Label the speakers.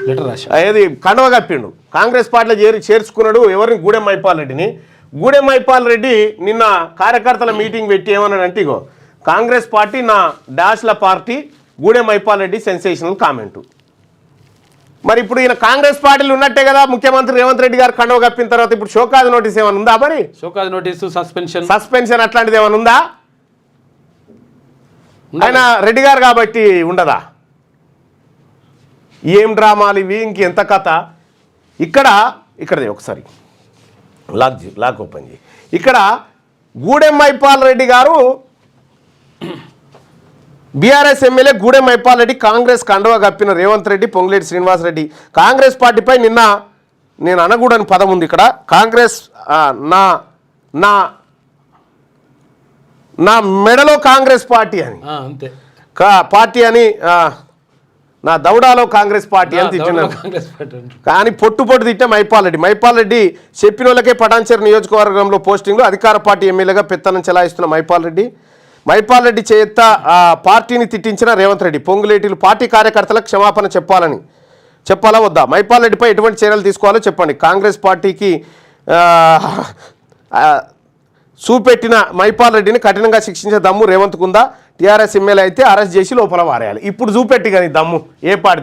Speaker 1: Letter రాసి
Speaker 2: ఏది కండవ కప్పిండు, కాంగ్రెస్ పార్టీలో చేర్చుకున్నాడు ఎవరిని గూడెం మైపాల్ రెడ్డిని. గూడెం మైపాల్ రెడ్డి నిన్న కార్యకర్తల మీటింగ్ పెట్టి ఏమన్నాడంటే, ఇగో కాంగ్రెస్ పార్టీ నా డాష్ల పార్టీ, గూడెం మైపాల్ రెడ్డి సెన్సేషనల్ కామెంటు. మరి ఇప్పుడు ఈయన కాంగ్రెస్ పార్టీలు ఉన్నట్టే కదా, ముఖ్యమంత్రి రేవంత్ రెడ్డి గారు కండవ కప్పిన తర్వాత ఇప్పుడు షోకాజ్ నోటీస్ ఏమైనా ఉందా? మరి
Speaker 1: షోకాజ్ నోటీసు,
Speaker 2: సస్పెన్షన్ అట్లాంటిది ఏమైనా ఉందా? ఆయన రెడ్డి గారు కాబట్టి ఉండదా? ఏం డ్రామాలు ఇవి, ఇంకెంత కథ. ఇక్కడది ఒకసారి లాక్ ఓపెన్ చేయి. ఇక్కడ గూడెం మైపాల్ రెడ్డి గారు, బీఆర్ఎస్ ఎమ్మెల్యే గూడెం మైపాల్ రెడ్డి కాంగ్రెస్ కండువా కప్పిన రేవంత్ రెడ్డి, పొంగులేటి శ్రీనివాసరెడ్డి కాంగ్రెస్ పార్టీపై నిన్న, నేను అనకూడని పదం ఉంది ఇక్కడ, కాంగ్రెస్ నా మెడలో కాంగ్రెస్ పార్టీ అని,
Speaker 1: అంతే
Speaker 2: పార్టీ అని, నా దౌడాలో కాంగ్రెస్ పార్టీ అని తిట్టిన, కానీ పొట్టు తిట్టే మైపాల్ రెడ్డి చెప్పిన వాళ్ళకే పటాన్చెరు నియోజకవర్గంలో పోస్టింగ్లు, అధికార పార్టీ ఎమ్మెల్యేగా పెత్తనం చెలాయిస్తున్న మైపాల్ రెడ్డి చేత పార్టీని తిట్టించిన రేవంత్ రెడ్డి, పొంగులేటిలు పార్టీ కార్యకర్తలకు క్షమాపణ చెప్పాలా వద్దా? మైపాల్ రెడ్డిపై ఎటువంటి చర్యలు తీసుకోవాలో చెప్పండి. కాంగ్రెస్ పార్టీకి చూపెట్టిన మైపాల్ రెడ్డిని కఠినంగా శిక్షించే దమ్ము రేవంత్కుందా? టీఆర్ఎస్ ఎమ్మెల్యే అయితే అరెస్ట్ చేసి లోపల వారేయాలి. ఇప్పుడు చూపెట్టి కానీ దమ్ము ఏ పార్టీతో